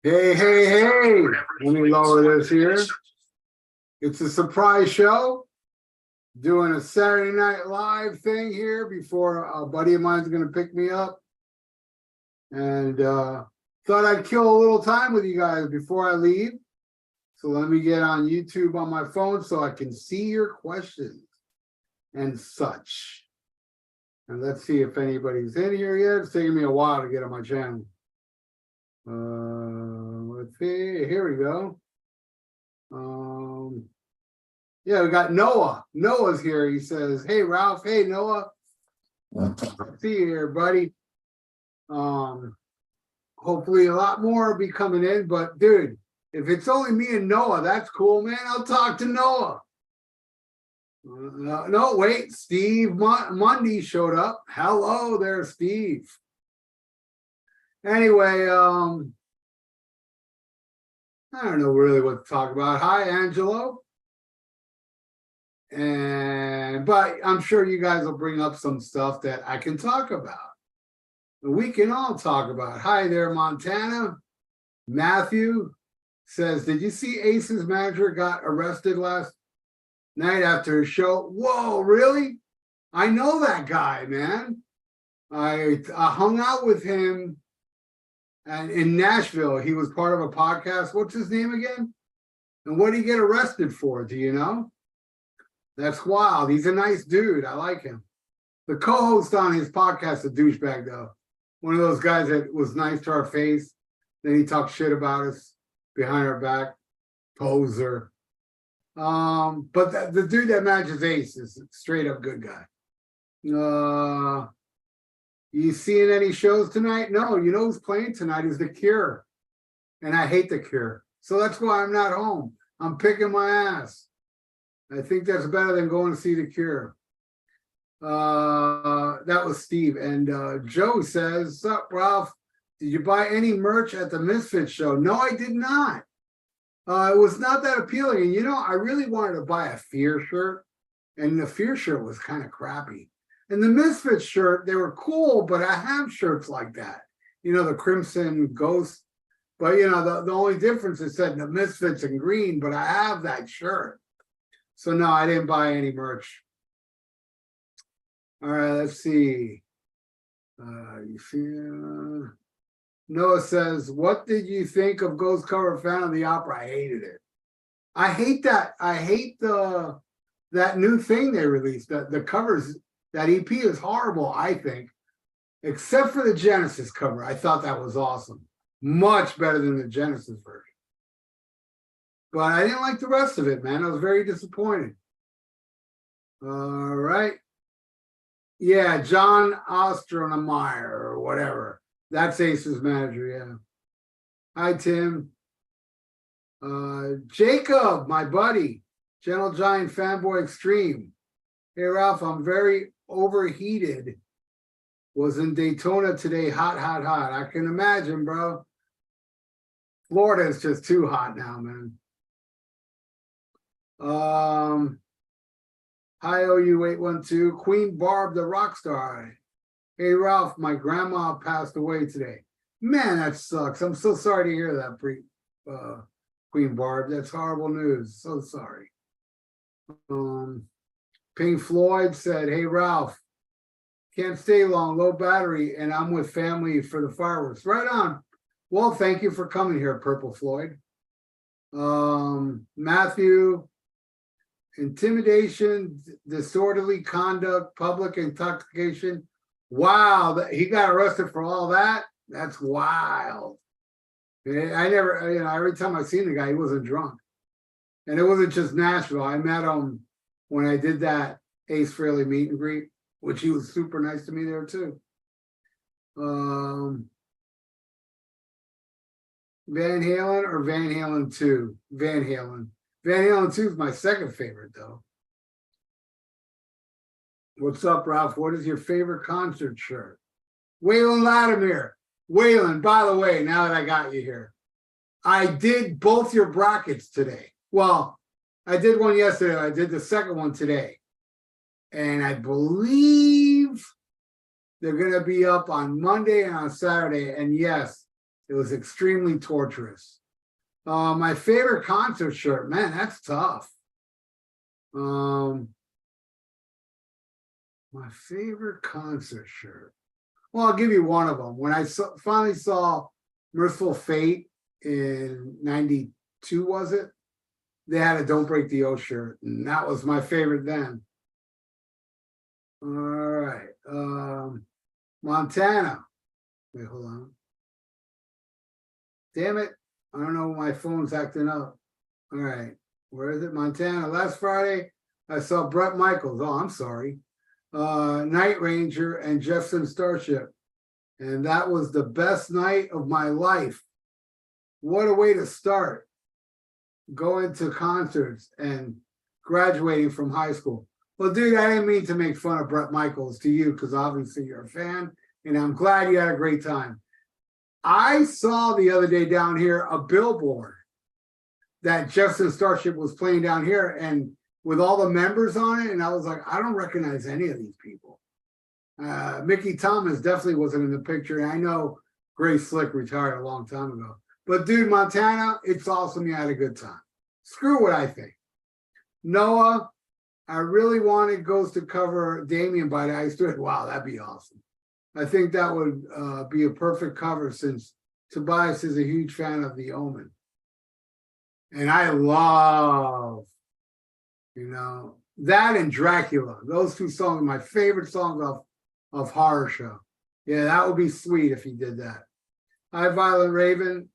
Hey. Let me lower this here. It's a surprise show. Doing a Saturday Night Live thing here before a buddy of mine's going to pick me up. And thought I'd kill a little time with you guys before I leave. So let me get on YouTube on my phone so I can see your questions and such. And let's see if anybody's in here yet. It's taking me a while to get on my channel. Let's see. Here we go. Yeah, we got Noah. Noah's here. He says, "Hey, Ralph. Hey, Noah. See you here, buddy. Hopefully a lot more will be coming in. But dude, if it's only me and Noah, that's cool, man. I'll talk to Noah. No, wait. Steve Mundy showed up. Hello there, Steve. Anyway, I don't know really what to talk about. Hi, Angelo. But I'm sure you guys will bring up some stuff that I can talk about. We can all talk about. Hi there, Montana. Matthew says, did you see Ace's manager got arrested last night after a show? Whoa, really? I know that guy, man. I hung out with him and in Nashville. He was part of a podcast. What's his name again? And what did he get arrested for? Do you know? That's wild. He's a nice dude. I like him. The co-host on his podcast, a douchebag, though. One of those guys that was nice to our face. Then he talked shit about us behind our back. Poser. But the dude that matches Ace is a straight up good guy. You seeing any shows tonight? No, you know who's playing tonight is The Cure. And I hate The Cure. So that's why I'm not home. I'm picking my ass. I think that's better than going to see The Cure. That was Steve. And Joe says, sup, Ralph? Did you buy any merch at the Misfits show? No, I did not. It was not that appealing. And, you know, I really wanted to buy a Fear shirt. And the Fear shirt was kind of crappy. And the Misfits shirt, they were cool, but I have shirts like that. You know, the Crimson Ghost. But, you know, the only difference is said the Misfits in green, but I have that shirt. So, no, I didn't buy any merch. All right, let's see. You see, Noah says, what did you think of Ghost Cover Phantom of the Opera? I hated it. I hate that. I hate that new thing they released. The covers, that EP is horrible, I think. Except for the Genesis cover. I thought that was awesome. Much better than the Genesis version. But I didn't like the rest of it, man. I was very disappointed. All right. Yeah, John Ostronemeyer or whatever. That's Ace's manager, yeah. Hi, Tim. Jacob, my buddy. Gentle Giant Fanboy Extreme. Hey, Ralph, I'm very overheated. Was in Daytona today. Hot. I can imagine, bro. Florida is just too hot now, man. Hi, OU812. Queen Barb, the rock star. Hey, Ralph, my grandma passed away today. Man, that sucks. I'm so sorry to hear that, Queen Barb. That's horrible news. So sorry. Pink Floyd said, hey, Ralph, can't stay long, low battery, and I'm with family for the fireworks. Right on. Well, thank you for coming here, Purple Floyd. Matthew, intimidation, disorderly conduct, public intoxication. Wow, he got arrested for all that? That's wild. I never, you know, every time I seen the guy, he wasn't drunk. And it wasn't just Nashville. I met him when I did that Ace Frehley meet and greet, which he was super nice to me there too. Van Halen or Van Halen 2? Van Halen. Van Halen 2 is my second favorite, though. What's up, Ralph? What is your favorite concert shirt? Waylon Latimer. Waylon, by the way, now that I got you here, I did both your brackets today. Well, I did one yesterday. I did the second one today. And I believe they're going to be up on Monday and on Saturday. And yes, It was extremely torturous. My favorite concert shirt, man, that's tough. My favorite concert shirt. Well, I'll give you one of them. When I finally saw Merciful Fate in '92, was it? They had a "Don't Break the O" shirt, and that was my favorite then. All right, Montana. Wait, hold on. Damn it! I don't know. My phone's acting up. All right, where is it? Montana. Last Friday, I saw Bret Michaels. Oh, I'm sorry. Night Ranger and Jefferson Starship, and that was the best night of my life. What a way to start going to concerts and graduating from high school. Well, dude, I didn't mean to make fun of Bret Michaels to you, because obviously you're a fan, and I'm glad you had a great time. I saw the other day down here a billboard that Jefferson Starship was playing down here, and with all the members on it, and I was like, I don't recognize any of these people. Mickey Thomas definitely wasn't in the picture, and I know Grace Slick retired a long time ago. But dude, Montana, it's awesome you had a good time. Screw what I think. Noah, I really wanted Ghost to cover Damien by the Ice Thread. Wow, that'd be awesome. I think that would be a perfect cover, since Tobias is a huge fan of The Omen. And I love, that and Dracula. Those two songs are my favorite songs of Horror Show. Yeah, that would be sweet if he did that. Hi, Violet Raven.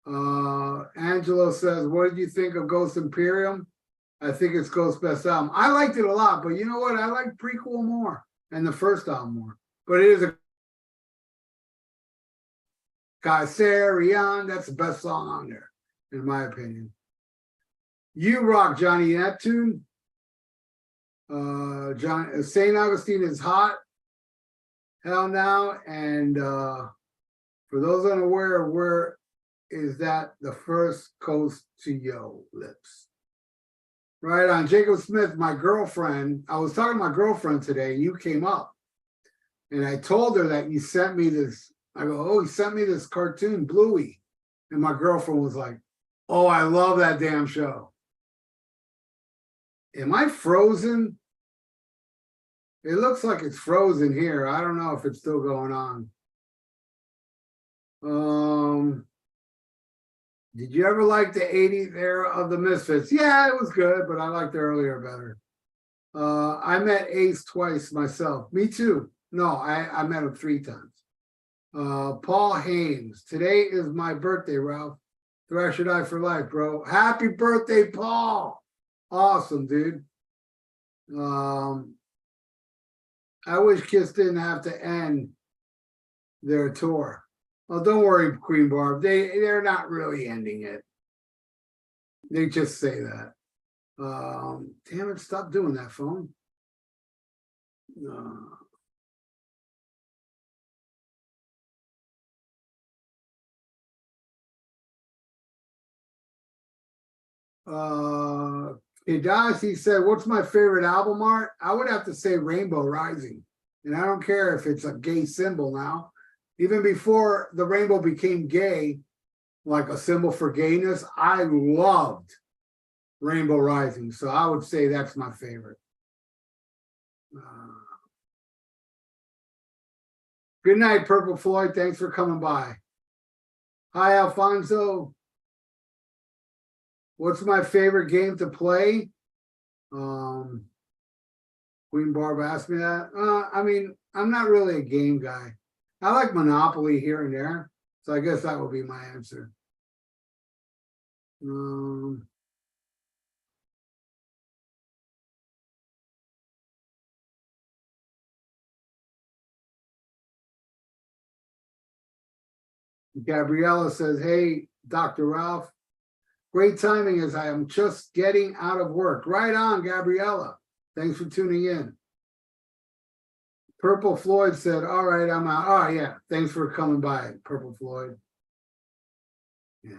Angelo says, what did you think of Ghost Imperium? I think it's Ghost's best album. I liked it a lot, but you know what? I like Prequel more and the first album more. But it is a Kaiserion. That's the best song on there, in my opinion. You rock, Johnny Neptune. St. Augustine is hot. Hell now. And for those unaware, where is that the first coast to Yo Lips? Right on. Jacob Smith, my girlfriend. I was talking to my girlfriend today, and you came up. And I told her that you sent me this. I go, oh, he sent me this cartoon, Bluey. And my girlfriend was like, oh, I love that damn show. Am I frozen? It looks like it's frozen here. I don't know if it's still going on. Did you ever like the 80s era of the Misfits? Yeah, it was good, but I liked the earlier better. I met Ace twice myself. Me too. No, I met him 3 times. Paul Haynes. Today is my birthday, Ralph. Thrash or Die for life, bro. Happy birthday, Paul. Awesome, dude. I wish Kiss didn't have to end their tour. Well, don't worry, Queen Barb. They're not really ending it. They just say that. Damn it, stop doing that, phone. Hidasi said, what's my favorite album art? I would have to say Rainbow Rising. And I don't care if it's a gay symbol now. Even before the rainbow became gay, like a symbol for gayness, I loved Rainbow Rising. So I would say that's my favorite. Good night, Purple Floyd. Thanks for coming by. Hi, Alfonso. What's my favorite game to play? Queen Barb asked me that. I mean, I'm not really a game guy. I like Monopoly here and there, so I guess that would be my answer. Gabriella says, hey, Dr. Ralph, great timing as I am just getting out of work. Right on, Gabriella. Thanks for tuning in. Purple Floyd said, all right, I'm out. Oh, yeah. Thanks for coming by, Purple Floyd. Yeah.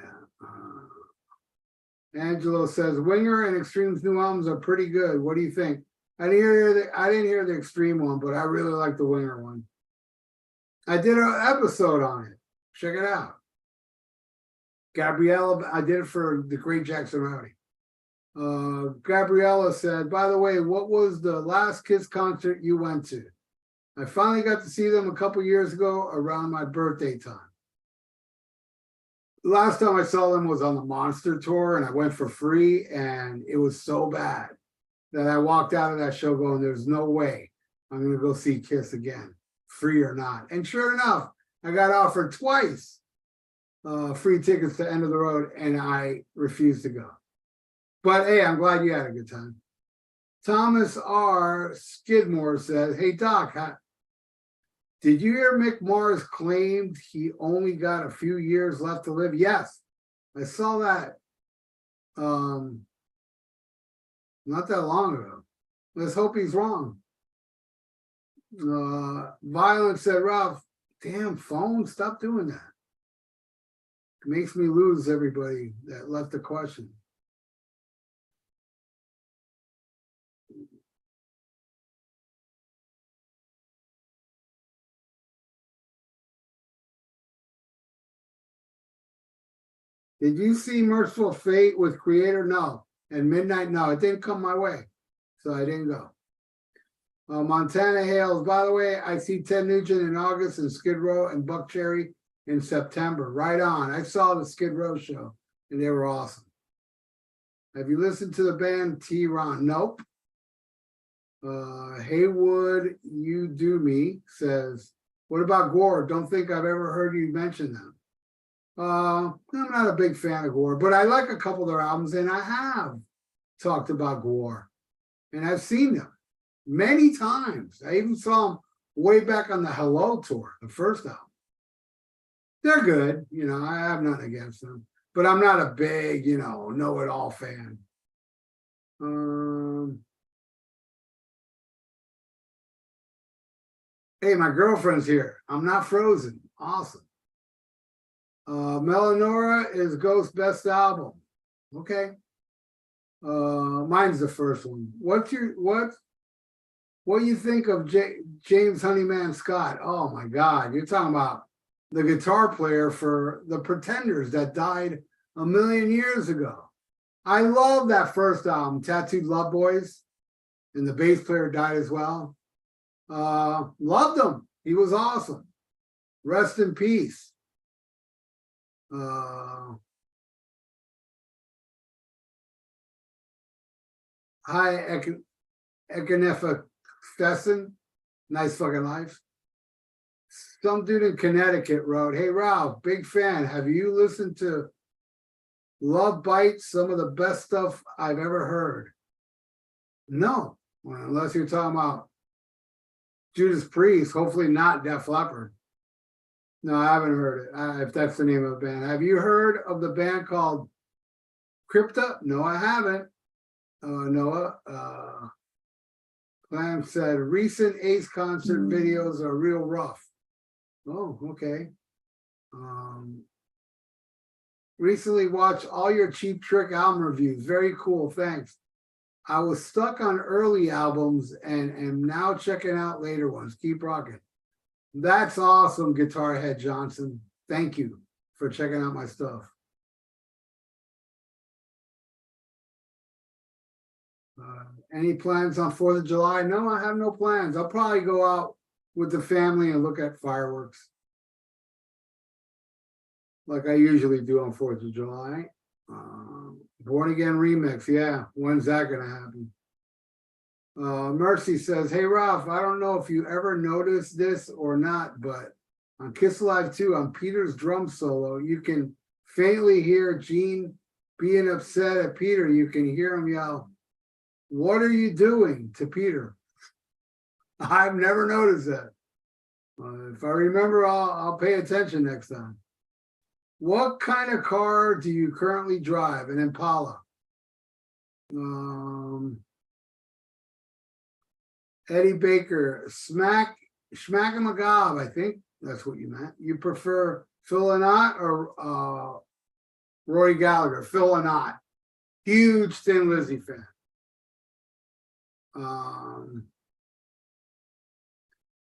Angelo says, Winger and Extreme's new albums are pretty good. What do you think? I didn't hear the Extreme one, but I really like the Winger one. I did an episode on it. Check it out. Gabriella, I did it for the Great Jackson Rowdy. Gabriella said, by the way, what was the last Kiss concert you went to? I finally got to see them a couple years ago around my birthday time. Last time I saw them was on the Monster Tour, and I went for free, and it was so bad that I walked out of that show going, there's no way I'm going to go see Kiss again, free or not. And sure enough, I got offered twice free tickets to End of the Road, and I refused to go. But hey, I'm glad you had a good time. Thomas R. Skidmore says, hey, Doc, did you hear Mick Mars claimed he only got a few years left to live? Yes, I saw that not that long ago. Let's hope he's wrong. Violent said, Ralph, damn phone, stop doing that. It makes me lose everybody that left the question. Did you see Merciful Fate with Creator? No. And Midnight? No, it didn't come my way. So I didn't go. Montana Hales, by the way, I see Ted Nugent in August and Skid Row and Buck Cherry in September. Right on. I saw the Skid Row show and they were awesome. Have you listened to the band T-Ron? Nope. Haywood, you do me says, what about Gore? Don't think I've ever heard you mention them. I'm not a big fan of Gore, but I like a couple of their albums, and I have talked about Gore, and I've seen them many times. I even saw them way back on the Hello tour, the first album. They're good, you know, I have nothing against them, but I'm not a big, you know-it-all fan. Hey, my girlfriend's here. I'm not frozen. Awesome. Melanora is Ghost's best album. Okay. Mine's the first one. What do you think of James Honeyman Scott? Oh my God, you're talking about the guitar player for the Pretenders that died a million years ago. I love that first album, Tattooed Love Boys, and the bass player died as well. Loved him. He was awesome. Rest in peace. Hi, Ekanefa Stessen. Nice fucking life. Some dude in Connecticut wrote, hey, Ralph, big fan. Have you listened to Love Bites? Some of the best stuff I've ever heard. No, well, unless you're talking about Judas Priest, hopefully not Def Leppard. No, I haven't heard it, if that's the name of the band. Have you heard of the band called Crypta? No, I haven't. Noah. Clam said, recent Ace concert videos are real rough. Oh, okay. Recently watched all your Cheap Trick album reviews. Very cool, thanks. I was stuck on early albums and am now checking out later ones. Keep rocking. That's awesome, Guitar Head Johnson. Thank you for checking out my stuff. Any plans on 4th of July? No, I have no plans. I'll probably go out with the family and look at fireworks like I usually do on 4th of July. Born Again remix. Yeah, when's that going to happen? Mercy says, hey, Ralph, I don't know if you ever noticed this or not, but on Kiss Alive 2, on Peter's drum solo, you can faintly hear Gene being upset at Peter. You can hear him yell, what are you doing, to Peter? I've never noticed that. If I remember, I'll pay attention next time. What kind of car do you currently drive? An Impala. Eddie Baker, Schmack-a-Magob, I think that's what you meant. You prefer Phil Lynott or Roy Gallagher? Phil Lynott. Huge Thin Lizzy fan.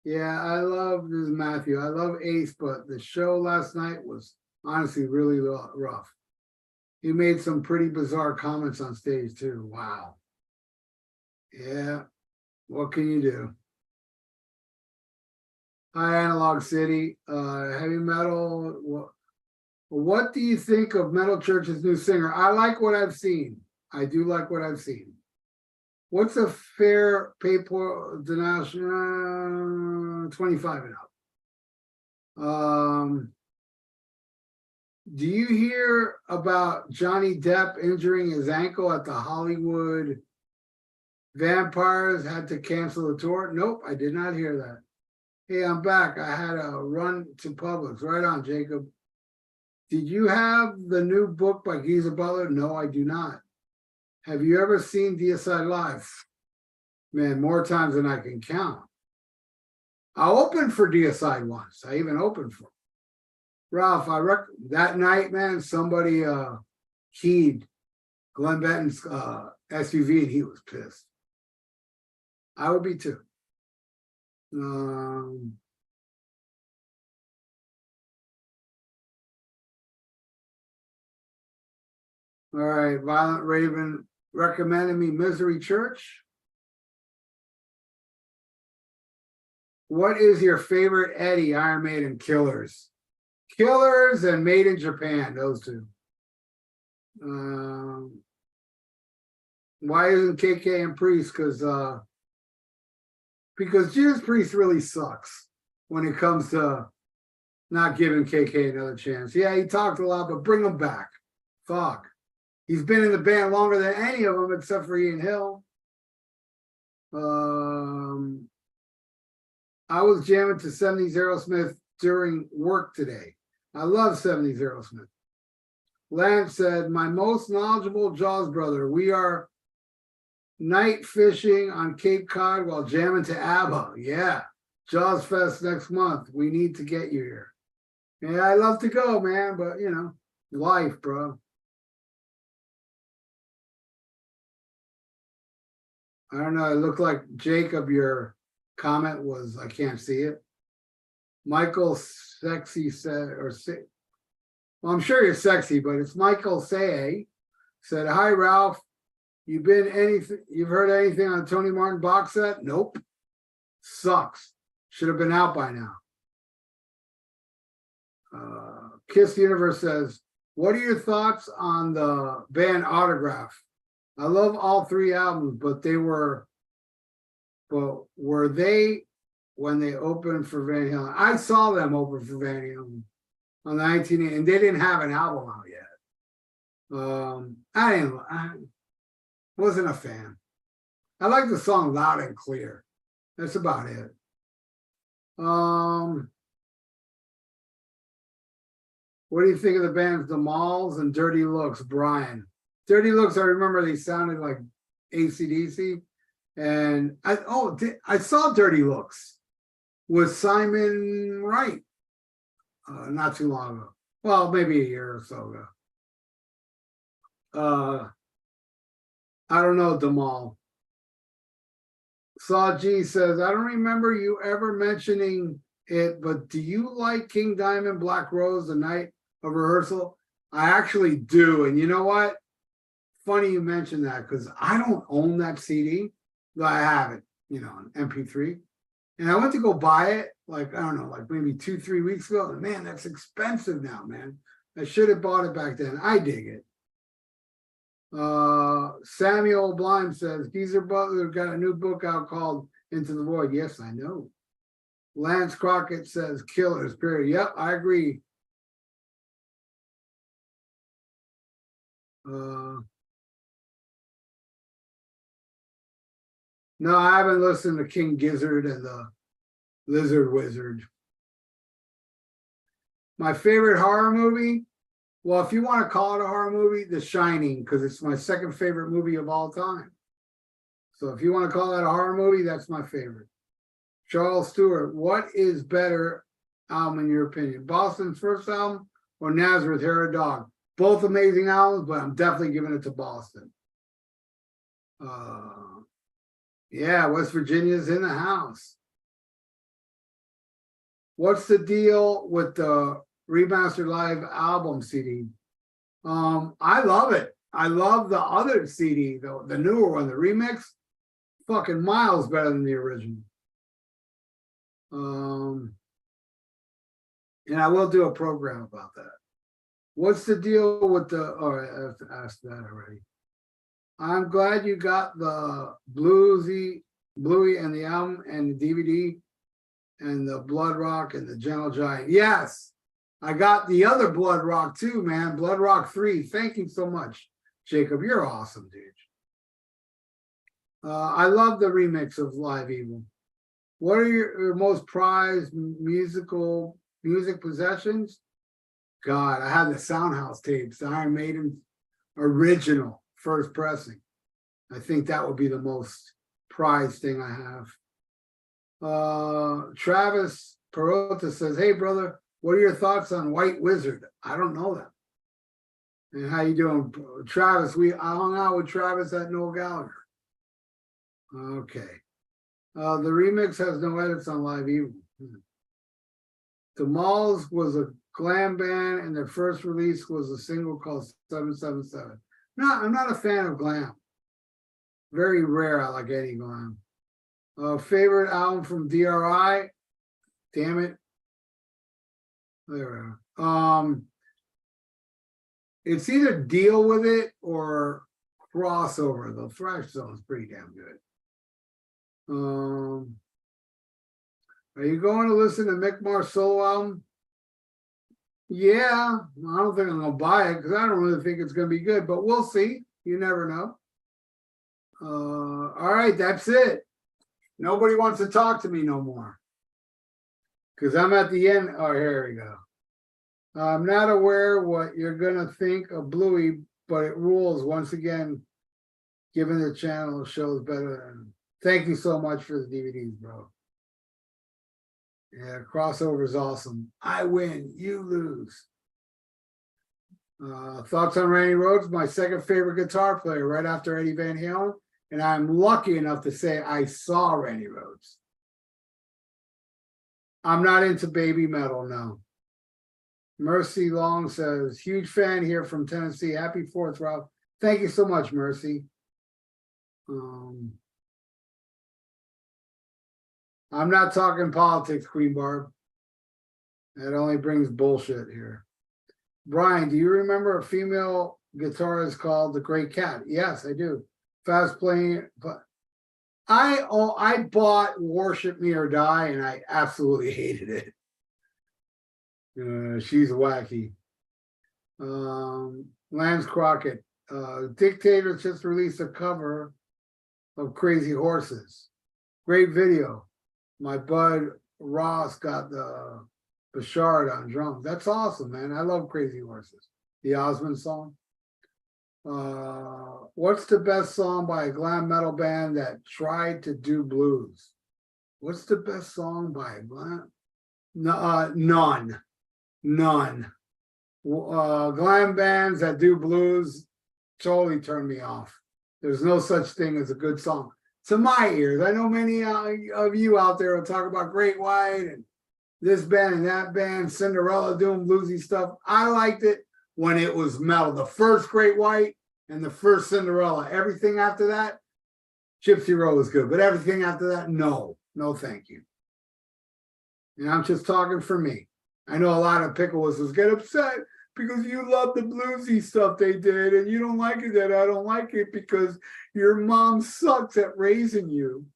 Yeah, I love this is Matthew. I love Ace, but the show last night was honestly really rough. He made some pretty bizarre comments on stage too. Wow. Yeah. What can you do? Hi, Analog City. Heavy metal. What do you think of Metal Church's new singer? I like what I've seen. I do like what I've seen. What's a fair paper denomination? 25 and up. Do you hear about Johnny Depp injuring his ankle at the Hollywood Vampires had to cancel the tour? Nope, I did not hear that. Hey, I'm back. I had a run to Publix. Right on, Jacob. Did you have the new book by Geezer Butler? No, I do not. Have you ever seen DSI Live? Man, more times than I can count. I opened for DSI once. I even opened for Ralph. That night, man, somebody keyed Glenn Benton's SUV and he was pissed. I would be too. All right, Violent Raven recommended me Misery Church. What is your favorite Eddie Iron Maiden? Killers? Killers and Made in Japan, those two. Why isn't KK and Priest? Because Judas Priest really sucks when it comes to not giving KK another chance. Yeah, he talked a lot, but bring him back. Fuck. He's been in the band longer than any of them except for Ian Hill. I was jamming to 70s Aerosmith during work today. I love 70s Aerosmith. Lance said, my most knowledgeable Jaws brother, we are night fishing on Cape Cod while jamming to ABBA. Yeah, Jaws Fest next month. We need to get you here. Yeah, I love to go, man, but you know, life, bro. I don't know. It looked like Jacob, your comment was, I can't see it. Michael Sexy said, well, I'm sure you're sexy, but it's Michael Say said, hi, Ralph. You've heard anything on Tony Martin box set? Nope. Sucks. Should have been out by now. Kiss Universe says, what are your thoughts on the band Autograph? I love all three albums, but were they when they opened for Van Halen? I saw them open for Van Halen on the 1980, and they didn't have an album out yet. I wasn't a fan. I like the song Loud and Clear. That's about it. What do you think of the bands The Malls and Dirty Looks, Brian? Dirty Looks, I remember they sounded like AC/DC. And I saw Dirty Looks with Simon Wright not too long ago. Well, maybe a year or so ago. I don't know, Damal. Saw G says, I don't remember you ever mentioning it, but do you like King Diamond, Black Rose, The Night of Rehearsal? I actually do. And you know what? Funny you mentioned that because I don't own that CD. Though I have it, you know, on MP3. And I went to go buy it, like, I don't know, like maybe 2-3 weeks ago. And man, that's expensive now, man. I should have bought it back then. I dig it. Samuel Blind says, Geezer Butler got a new book out called Into the Void. Yes, I know. Lance Crockett says, Killers, period. Yep, I agree. No, I haven't listened to King Gizzard and the Lizard Wizard. My favorite horror movie? Well, if you want to call it a horror movie, The Shining, because it's my second favorite movie of all time. So if you want to call that a horror movie, that's my favorite. Charles Stewart, what is better album in your opinion? Boston's first album or Nazareth, Hair of Dog? Both amazing albums, but I'm definitely giving it to Boston. Yeah, West Virginia's in the house. What's the deal with the remastered live album CD? I love it. I love the other CD, the newer one, the remix. Fucking miles better than the original. And I will do a program about that. What's the deal with the? Oh, I have to ask that already. I'm glad you got the Bluey and the album and the DVD and the Blood Rock and the Gentle Giant. Yes, I got the other Blood Rock too, man. Blood Rock 3. Thank you so much, Jacob. You're awesome, dude. I love the remix of Live Evil. What are your most prized music possessions? God, I had the Soundhouse tapes, the Iron Maiden original first pressing. I think that would be the most prized thing I have. Travis Perota says, hey, brother, what are your thoughts on White Wizard? I don't know them. And how you doing, Travis? I hung out with Travis at Noel Gallagher. Okay. The remix has no edits on Live Evil. The Malls was a glam band, and their first release was a single called 777. No, I'm not a fan of glam. Very rare. I like any glam. Favorite album from DRI? Damn it. There we are. It's either Deal With It or Crossover. The Thrash Zone is pretty damn good. Are you going to listen to Mick Mars' solo album? Yeah, I don't think I'm going to buy it because I don't really think it's going to be good, but we'll see. You never know. All right, that's it. Nobody wants to talk to me no more because I'm at the end. Oh, here we go. I'm not aware what you're going to think of Bluey, but it rules once again, given the channel shows better than. Thank you so much for the DVDs, bro. Yeah, crossover is awesome. I win, you lose. Thoughts on Randy Rhoads? My second favorite guitar player, right after Eddie Van Halen. And I'm lucky enough to say I saw Randy Rhoads. I'm not into baby metal, no. Mercy Long says, huge fan here from Tennessee. Happy 4th, Rob. Thank you so much, Mercy. I'm not talking politics, Queen Barb. That only brings bullshit here. Brian, do you remember a female guitarist called the Great Cat? Yes, I do. Fast playing, but I bought Worship Me or Die, and I absolutely hated it. She's wacky. Lance Crockett. Dictator just released a cover of Crazy Horses. Great video. My bud Ross got the Bashard on drums. That's awesome, man. I love Crazy Horses. The Osmond song. What's the best song by a glam metal band that tried to do blues? What's the best song by a glam? None. Glam bands that do blues totally turn me off. There's no such thing as a good song. To my ears, I know many of you out there will talk about Great White and this band and that band, Cinderella doing bluesy stuff. I liked it when it was metal. The first Great White and the first Cinderella. Everything after that, Gypsy Row was good. But everything after that, no, thank you. And I'm just talking for me. I know a lot of pickle whistles get upset because you love the bluesy stuff they did and you don't like it that I don't like it because your mom sucks at raising you.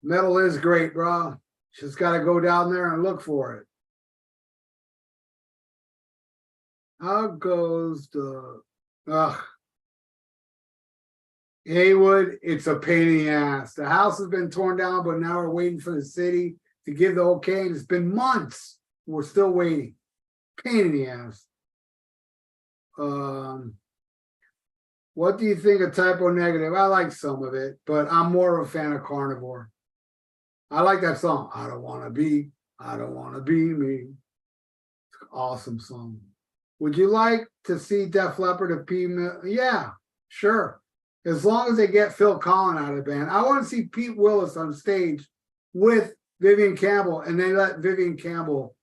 Metal is great, bro. Just got to go down there and look for it. How goes the... Haywood, it's a pain in the ass. The house has been torn down, but now we're waiting for the city to give the okay. And it's been months. We're still waiting. Pain in the ass. What do you think of Typo Negative? I like some of it, but I'm more of a fan of Carnivore. I like that song. I don't want to be me. It's an awesome song. Would you like to see Def Leppard at P? Yeah, sure. as long as they get Phil Collins out of the band. I want to see Pete Willis on stage with Vivian Campbell, and they let Vivian Campbell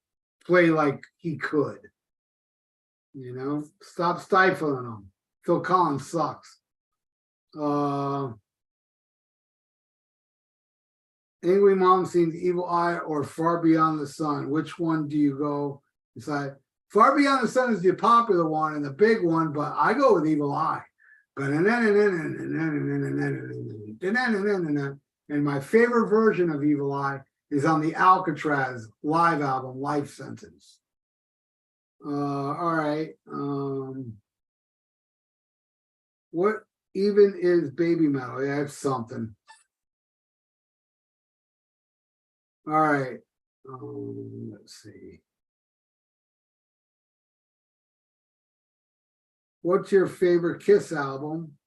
play like he could. You know, stop stifling him. Phil Collins sucks. Angry Mom Scenes, Evil Eye, or Far Beyond the Sun. Which one do you go inside? Far Beyond the Sun is the popular one and the big one, but I go with Evil Eye. And my favorite version of Evil Eye is on the Alcatraz live album, Life Sentence. All right. What even is Baby Metal? Yeah, it's something. All right. Let's see. What's your favorite Kiss album?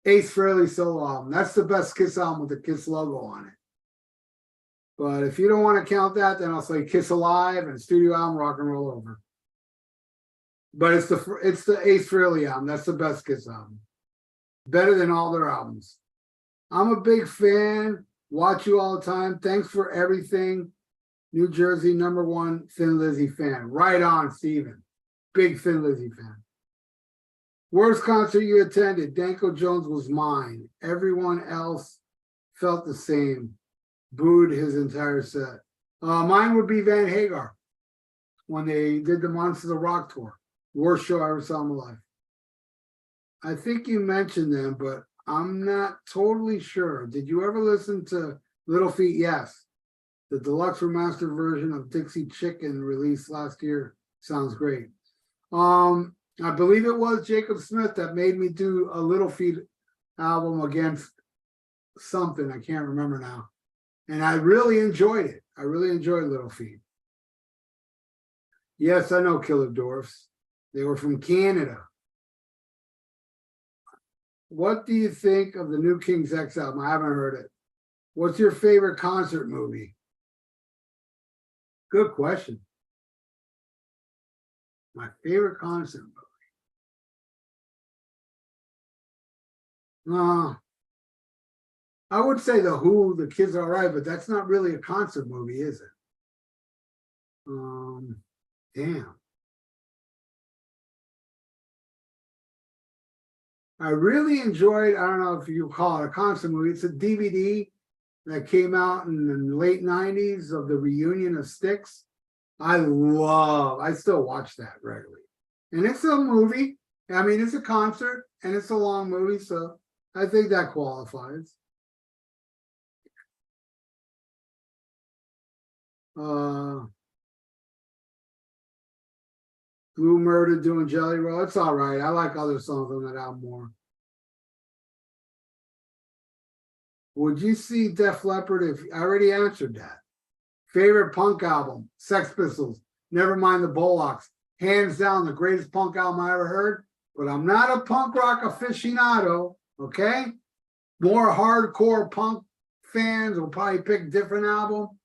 Ace Frehley solo album. That's the best Kiss album with the Kiss logo on it. But if you don't want to count that, then I'll say Kiss Alive and studio album Rock and Roll Over. But it's the Ace Frehley album. That's the best Kiss album. Better than all their albums. I'm a big fan. Watch you all the time. Thanks for everything. New Jersey #1 Thin Lizzy fan. Right on, Steven. Big Thin Lizzy fan. Worst concert you attended? Danko Jones was mine. Everyone else felt the same. Booed his entire set. Mine would be Van Hagar when they did the Monsters of Rock tour. Worst show I ever saw in my life. I think you mentioned them, but I'm not totally sure. Did you ever listen to Little Feat? Yes. The deluxe remastered version of Dixie Chicken released last year sounds great. I believe it was Jacob Smith that made me do a Little Feat album against something. I can't remember now. And I really enjoyed it. I really enjoyed Little Feat. Yes, I know Killer Dwarfs. They were from Canada. What do you think of the new King's X album? I haven't heard it. What's your favorite concert movie? Good question. My favorite concert movie. I would say The Who, The Kids Are Right, but that's not really a concert movie, is it? Damn. I really enjoyed, I don't know if you call it a concert movie, it's a DVD that came out in the late 90s of the reunion of Styx. I still watch that regularly. And it's a movie. I mean, it's a concert and it's a long movie, so I think that qualifies. Blue Murder doing Jelly Roll. It's all right. I like other songs on that album more. Would you see Def Leppard if I already answered that? Favorite punk album? Sex Pistols. Never mind the Bollocks. Hands down, the greatest punk album I ever heard. But I'm not a punk rock aficionado, okay? More hardcore punk fans will probably pick a different album.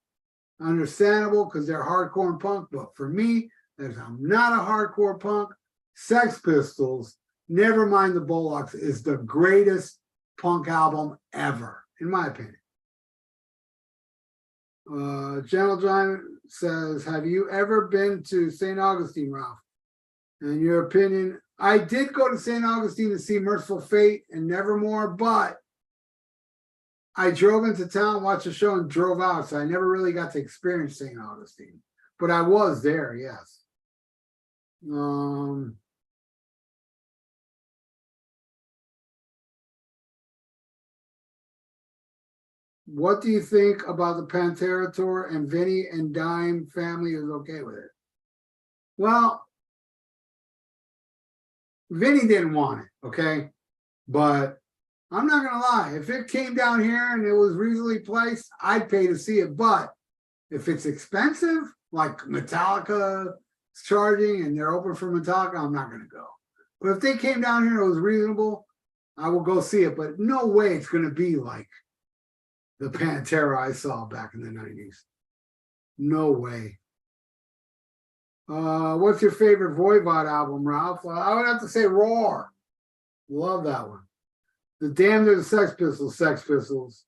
Understandable because they're hardcore and punk. But for me, as I'm not a hardcore punk, Sex Pistols, Never Mind the Bollocks is the greatest punk album ever, in my opinion. Gentle John says, have you ever been to St. Augustine, Ralph? In your opinion, I did go to St. Augustine to see Merciful Fate and Nevermore, but I drove into town, watched the show, and drove out, so I never really got to experience St. Augustine. But I was there, yes. What do you think about the Pantera tour and Vinny and Dime family is okay with it? Well, Vinny didn't want it, okay? But I'm not going to lie. If it came down here and it was reasonably priced, I'd pay to see it. But if it's expensive, like Metallica is charging and they're open for Metallica, I'm not going to go. But if they came down here and it was reasonable, I will go see it. But no way it's going to be like the Pantera I saw back in the 90s. No way. What's your favorite Voivod album, Ralph? I would have to say Roar. Love that one. The Damned or the Sex Pistols, Sex Pistols.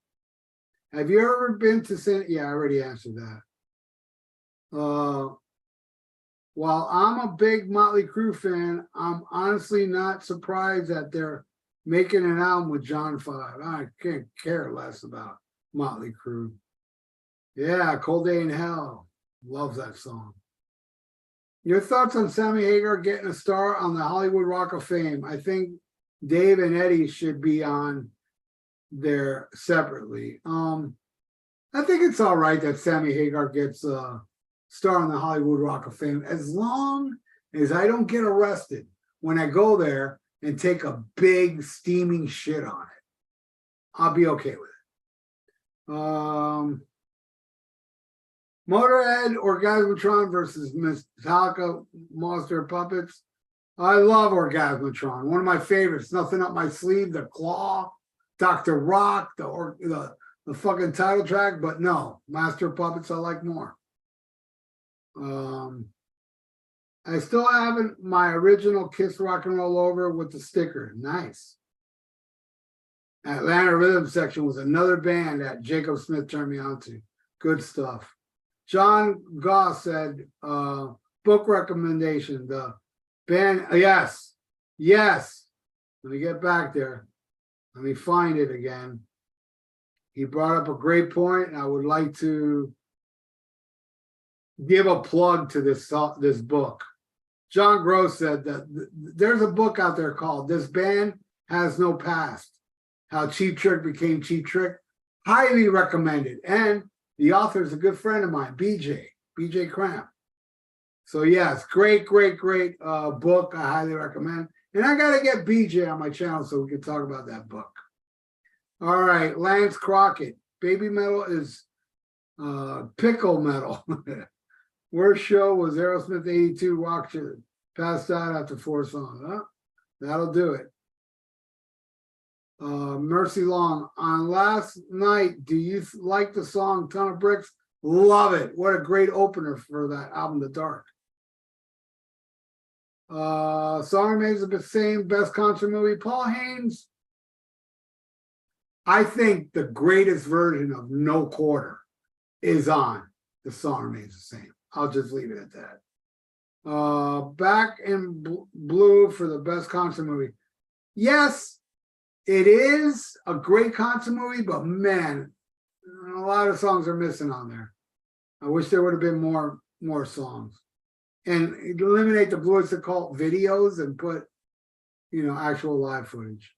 Have you ever been to St. Yeah, I already answered that. While I'm a big Motley Crue fan, I'm honestly not surprised that they're making an album with John 5. I can't care less about Motley Crue. Yeah, Cold Day in Hell. Love that song. Your thoughts on Sammy Hagar getting a star on the Hollywood Walk of Fame? I think Dave and Eddie should be on there separately. I think it's all right that Sammy Hagar gets a star on the Hollywood Walk of Fame, as long as I don't get arrested when I go there and take a big steaming shit on it. I'll be okay with it. Motorhead Orgasmatron versus Metallica Monster Puppets. I love Orgasmatron. One of my favorites. Nothing Up My Sleeve, The Claw, Dr. Rock, the fucking title track. But no, Master Puppets I like more. I still haven't my original Kiss Rock and Roll Over with the sticker. Nice. Atlanta Rhythm Section was another band that Jacob Smith turned me on to. Good stuff. John Goss said, book recommendation, the band, yes. Let me get back there. Let me find it again. He brought up a great point, and I would like to give a plug to this book. John Gross said that there's a book out there called This Band Has No Past, How Cheap Trick Became Cheap Trick. Highly recommended. And the author is a good friend of mine, BJ Cramp. So yes, great book. I highly recommend. And I got to get BJ on my channel so we can talk about that book. All right, Lance Crockett. Baby metal is pickle metal. Worst show was Aerosmith 82 Rock Show. Passed out after 4 songs. Huh? That'll do it. Mercy Long. On last night, do you like the song Ton of Bricks? Love it. What a great opener for that album, The Dark. Song remains the same. Best concert movie. Paul Haynes. I think the greatest version of No Quarter is on The Song Remains the Same. I'll just leave it at that. Back in Blue for the best concert movie. Yes, it is a great concert movie, but man, a lot of songs are missing on there. I wish there would have been more songs. And eliminate the Blue Occult videos and put, actual live footage.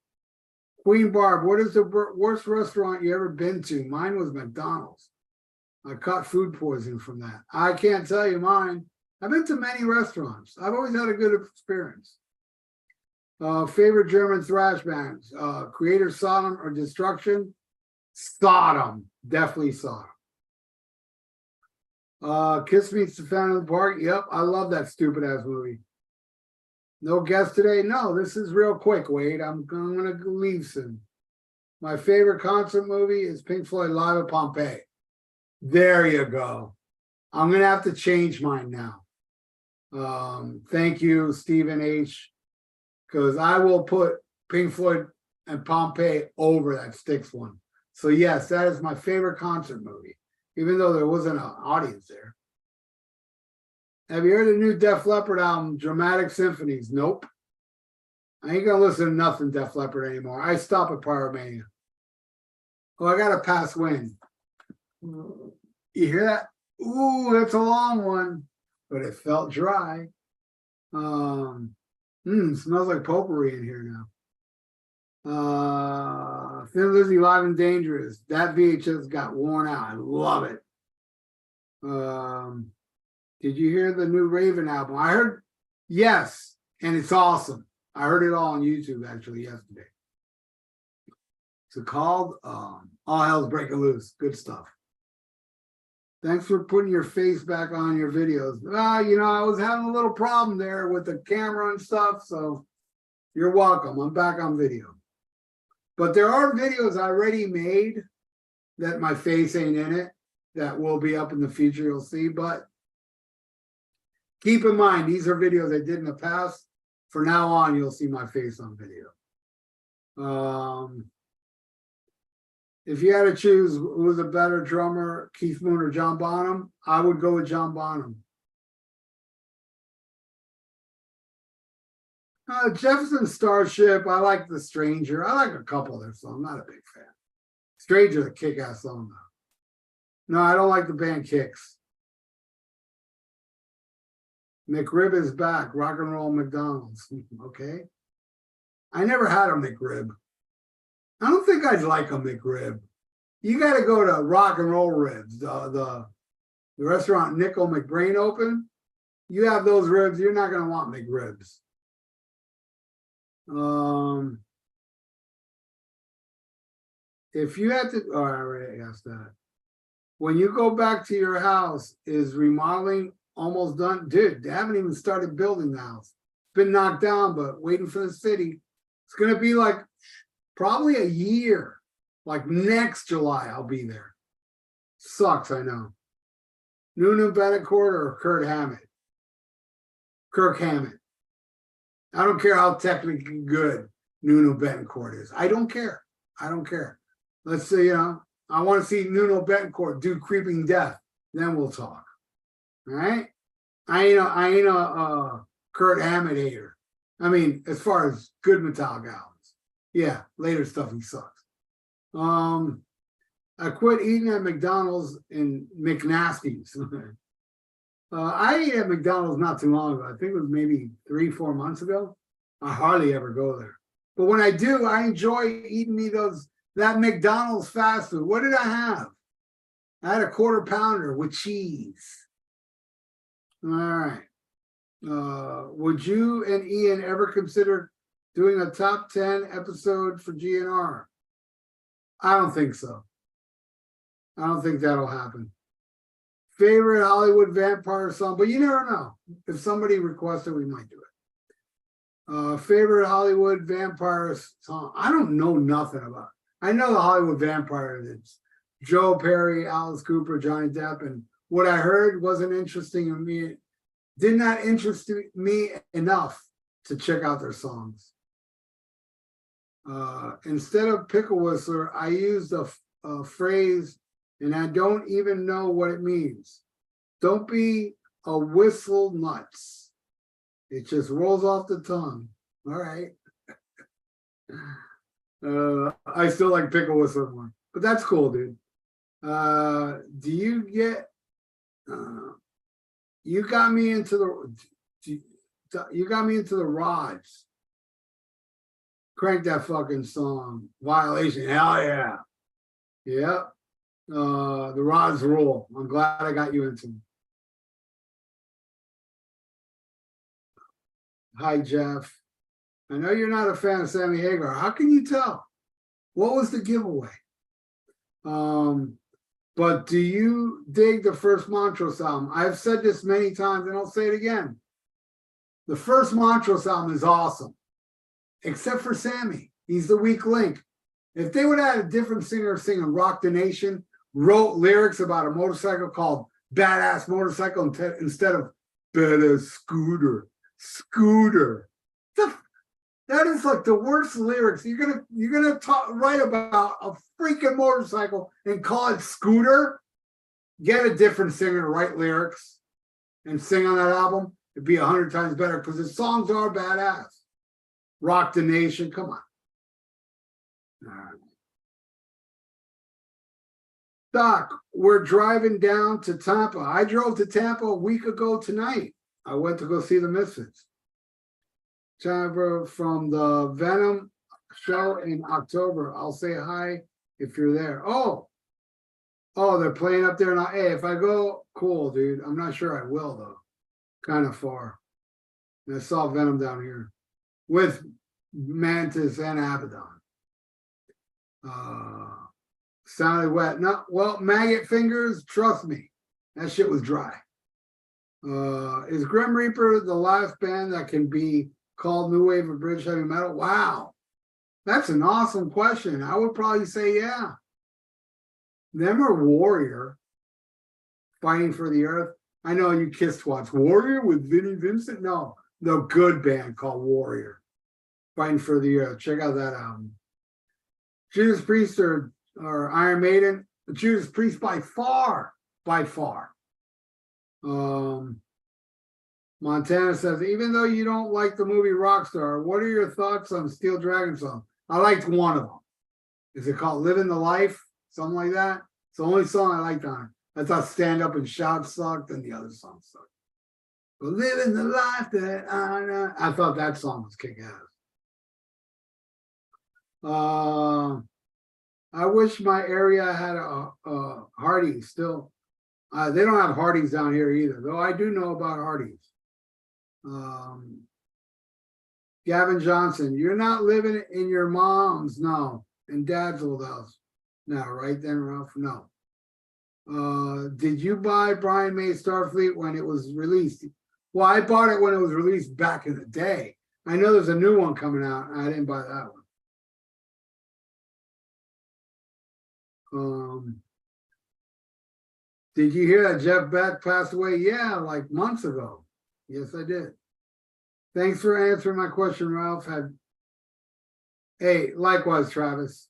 Queen Barb, what is the worst restaurant you ever been to? Mine was McDonald's. I caught food poisoning from that. I can't tell you mine. I've been to many restaurants. I've always had a good experience. Favorite German thrash bands? Creator, Sodom, or Destruction? Sodom. Definitely Sodom. Kiss Meets the Phantom of the Park. Yep, I love that stupid ass movie. No guest today? No, this is real quick, Wade. I'm going to leave soon. My favorite concert movie is Pink Floyd Live at Pompeii. There you go. I'm going to have to change mine now. Thank you, Stephen H., because I will put Pink Floyd and Pompeii over that Styx one. So yes, that is my favorite concert movie, even though there wasn't an audience there. Have you heard the new Def Leppard album, Dramatic Symphonies? Nope. I ain't gonna listen to nothing Def Leppard anymore. I stop at Pyromania. Oh, I got a pass win. You hear that? Ooh, that's a long one, but it felt dry. Smells like potpourri in here now. Thin Lizzy Live and Dangerous. That VHS got worn out. I love it. Did you hear the new Raven album? I heard, yes, and it's awesome. I heard it all on YouTube actually yesterday. It's called All Hell's Breaking Loose. Good stuff. Thanks for putting your face back on your videos. I was having a little problem there with the camera and stuff, so you're welcome. I'm back on video. But there are videos I already made that my face ain't in it that will be up in the future, you'll see. But Keep in mind, these are videos I did in the past. For now on, you'll see my face on video. If you had to choose who was a better drummer, Keith Moon or John Bonham, I would go with John Bonham. Jefferson Starship, I like The Stranger. I like a couple of their songs. I'm not a big fan. Stranger's a kick-ass song, though. No, I don't like the band Kicks. McRib is back. Rock and Roll McDonald's. Okay. I never had a McRib. I don't think I'd like a McRib. You got to go to Rock and Roll Ribs, the restaurant Nickel McBrain open. You have those ribs, you're not going to want McRibs. If you had to, oh, I already asked that. When you go back to your house, is remodeling almost done? Dude, they haven't even started building the house. It's been knocked down, but waiting for the city. It's going to be like probably a year. Like next July, I'll be there. Sucks, I know. Nunu Betancourt or Kirk Hammett? Kirk Hammett. I don't care how technically good Nuno Betancourt is. I don't care. I don't care. Let's say, I want to see Nuno Betancourt do Creeping Death. Then we'll talk. All right? I ain't a Kurt Hammett hater. I mean, as far as good Metallica albums. Yeah, later stuff he sucks. I quit eating at McDonald's in McNasty's. I ate at McDonald's not too long ago. I think it was maybe 3-4 months ago. I hardly ever go there. But when I do, I enjoy eating that McDonald's fast food. What did I have? I had a 1/4 pounder with cheese. All right. Would you and Ian ever consider doing a top 10 episode for GNR? I don't think so. I don't think that'll happen. Favorite Hollywood vampire song, but you never know. If somebody requests it, we might do it. Favorite Hollywood vampire song. I don't know nothing about it. I know the Hollywood vampire. It's Joe Perry, Alice Cooper, Johnny Depp, and what I heard wasn't interesting to me. Did not interest me enough to check out their songs. Instead of pickle whistler, I used a phrase, and I don't even know what it means. Don't be a whistle nuts. It just rolls off the tongue. All right. I still like pickle whistler more, but that's cool, dude. Do you get? You got me into the rods. Crank that fucking song. Violation. Hell yeah. Yep. The rods rule. I'm glad I got you into them. Hi, Jeff. I know you're not a fan of Sammy Hagar. How can you tell? What was the giveaway? But do you dig the first Montrose album? I've said this many times and I'll say it again. The first Montrose album is awesome, except for Sammy. He's the weak link. If they would have had a different singer singing Rock the Nation, wrote lyrics about a motorcycle called Badass Motorcycle instead of Badass Scooter. That is like the worst lyrics. You're gonna write about a freaking motorcycle and call it Scooter? Get a different singer to write lyrics and sing on that album. It'd be 100 times better because his songs are badass. Rock the Nation, come on. All right. Doc, we're driving down to Tampa. I drove to Tampa a week ago tonight. I went to go see the Misfits. Tampa from the Venom show in October. I'll say hi if you're there. Oh, they're playing up there now. Hey, if I go, cool, dude. I'm not sure I will, though. Kind of far. And I saw Venom down here with Mantis and Abaddon. Sounded wet. No, well, Maggot Fingers, trust me, that shit was dry. Is Grim Reaper the last band that can be called New Wave of British Heavy Metal? Wow, that's an awesome question. I would probably say yeah. Them or Warrior, Fighting for the Earth. I know you Kiss twats. Warrior with Vinnie Vincent? No, the good band called Warrior. Fighting for the check out that album. Judas Priest or Iron Maiden. Judas Priest by far. Montana says, even though you don't like the movie Rockstar, what are your thoughts on Steel Dragon song? I liked one of them. Is it called Living the Life? Something like that. It's the only song I liked on it. I thought Stand Up and Shout sucked and the other song sucked. But Living the Life that I thought that song was kick ass. I wish my area had a Hardee's still. They don't have Hardee's down here either, though I do know about Hardee's. Gavin Johnson, you're not living in your mom's, no, and dad's old house. No, right then, Ralph? No. Did you buy Brian May's Starfleet when it was released? Well, I bought it when it was released back in the day. I know there's a new one coming out, and I didn't buy that one. Did you hear that Jeff Beck passed away? Yeah, like months ago. Yes, I did. Thanks for answering my question, Ralph. Hey, likewise, Travis.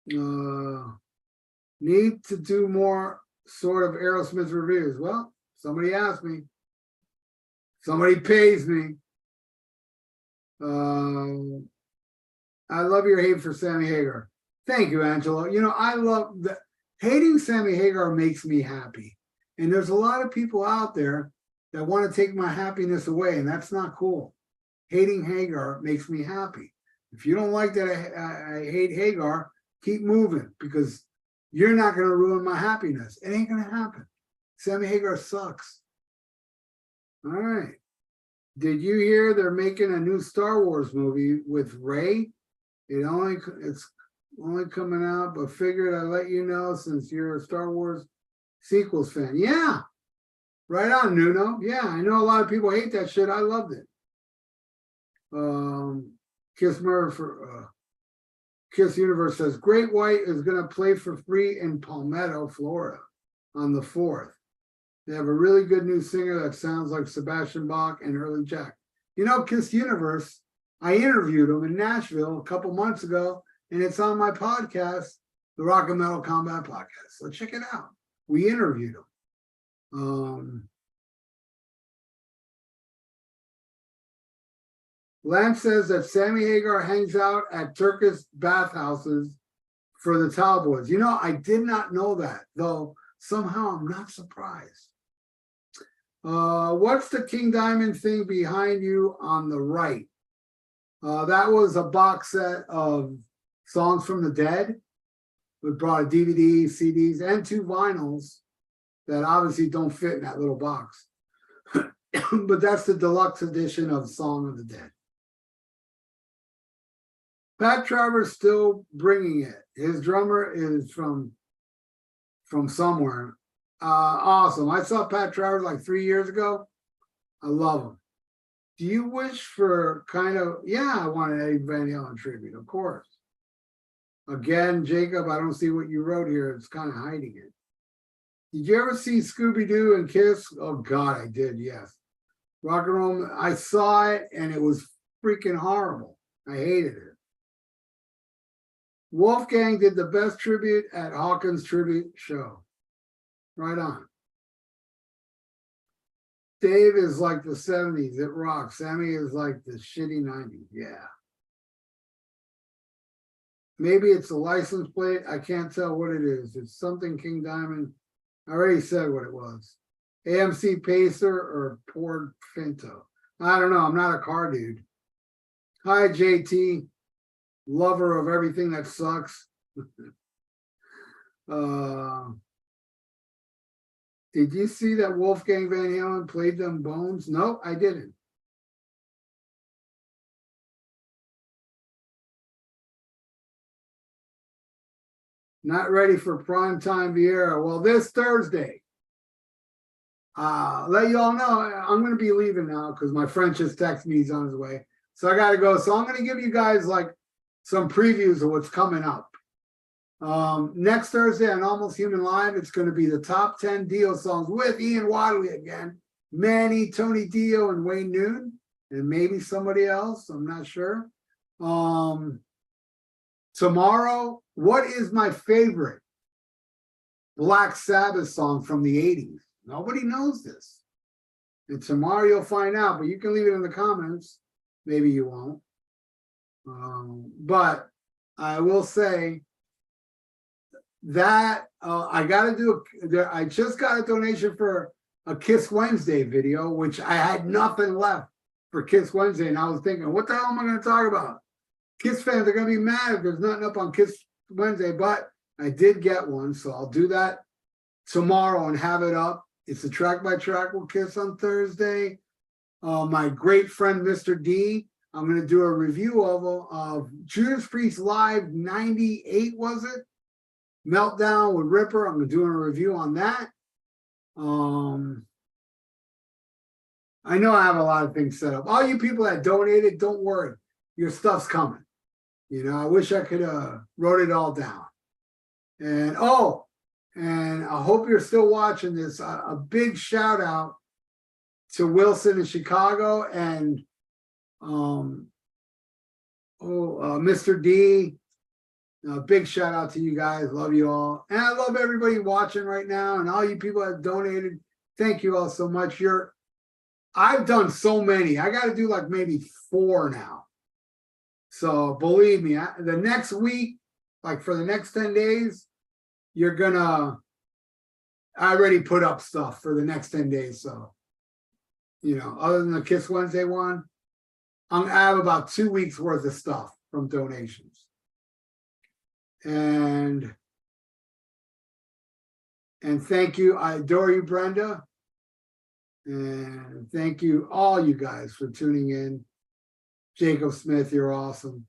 Need to do more sort of Aerosmith reviews. Well, somebody asked me. Somebody pays me. I love your hate for Sammy Hagar. Thank you, Angelo. You know, I love that. Hating Sammy Hagar makes me happy. And there's a lot of people out there that want to take my happiness away, and that's not cool. Hating Hagar makes me happy. If you don't like that I hate Hagar, keep moving, because you're not going to ruin my happiness. It ain't going to happen. Sammy Hagar sucks. All right. Did you hear they're making a new Star Wars movie with Rey? It's only coming out, but figured I'd let you know since you're a Star Wars sequels fan. Yeah. Right on, Nuno. Yeah, I know a lot of people hate that shit. I loved it. Kiss Universe says, Great White is going to play for free in Palmetto, Florida on the 4th. They have a really good new singer that sounds like Sebastian Bach and Early Jack. You know, Kiss Universe, I interviewed him in Nashville a couple months ago, and it's on my podcast, the Rock and Metal Combat Podcast. So check it out. We interviewed him. Lance says that Sammy Hagar hangs out at Turkish bathhouses for the towel boys. You know, I did not know that, though somehow I'm not surprised. What's the King Diamond thing behind you on the right? That was a box set of Songs from the Dead. We brought a DVD, CDs, and 2 vinyls that obviously don't fit in that little box. But that's the deluxe edition of Song of the Dead. Pat Travers still bringing it. His drummer is from somewhere. Awesome. I saw Pat Travers like 3 years ago. I love him. Do you wish for kind of, yeah, I want an Eddie Van Halen tribute, of course. Again, Jacob, I don't see what you wrote here. It's kind of hiding it. Did you ever see Scooby-Doo and Kiss? Oh, God, I did, yes. Rock and Roll, I saw it, and it was freaking horrible. I hated it. Wolfgang did the best tribute at Hawkins Tribute Show. Right on. Dave is like the 70s. It rocks. Sammy is like the shitty 90s. Yeah. Maybe it's a license plate. I can't tell what it is. It's something King Diamond. I already said what it was. AMC Pacer or Ford Pinto. I don't know. I'm not a car dude. Hi, JT. Lover of everything that sucks. Did you see that Wolfgang Van Halen played them Bones? No, I didn't. Not ready for primetime Vieira. Well, this Thursday. Let you all know, I'm going to be leaving now because my friend just texted me he's on his way. So I got to go. So I'm going to give you guys like some previews of what's coming up. Next Thursday on Almost Human Live, it's going to be the top 10 Dio songs with Ian Wadley again, Manny, Tony Dio, and Wayne Noon, and maybe somebody else. I'm not sure. Tomorrow, what is my favorite Black Sabbath song from the 80s? Nobody knows this. And tomorrow you'll find out, but you can leave it in the comments. Maybe you won't. But I will say that I just got a donation for a Kiss Wednesday video, which I had nothing left for Kiss Wednesday. And I was thinking, what the hell am I going to talk about? Kiss fans are going to be mad if there's nothing up on Kiss Wednesday, but I did get one. So I'll do that tomorrow and have it up. It's a track by track with Kiss on Thursday. My great friend, Mr. D, I'm going to do a review of Judas Priest Live 98, was it? Meltdown with Ripper. I'm going to do a review on that. I know I have a lot of things set up. All you people that donated, don't worry. Your stuff's coming. You know, I wish I could have wrote it all down. And and I hope you're still watching this. A big shout out to Wilson in Chicago and Mr. D. Big shout out to you guys. Love you all. And I love everybody watching right now and all you people that have donated. Thank you all so much. I've done so many. I got to do like maybe 4 now. So believe me, the next week, like for the next 10 days, I already put up stuff for the next 10 days. So, you know, other than the Kiss Wednesday one, I have about 2 weeks worth of stuff from donations. And thank you. I adore you, Brenda. And thank you, all you guys, for tuning in. Jacob Smith, you're awesome.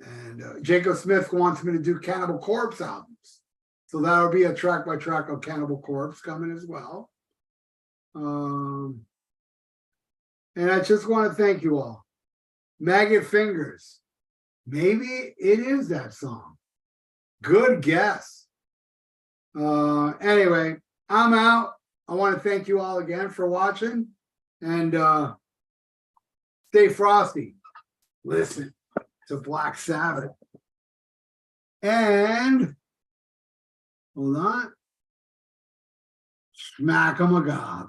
And Jacob Smith wants me to do Cannibal Corpse albums. So that'll be a track by track of Cannibal Corpse coming as well. And I just want to thank you all. Maggot Fingers. Maybe it is that song. Good guess. Anyway, I'm out. I want to thank you all again for watching. And stay frosty. Listen to Black Sabbath. And hold on. Smack 'em a gob.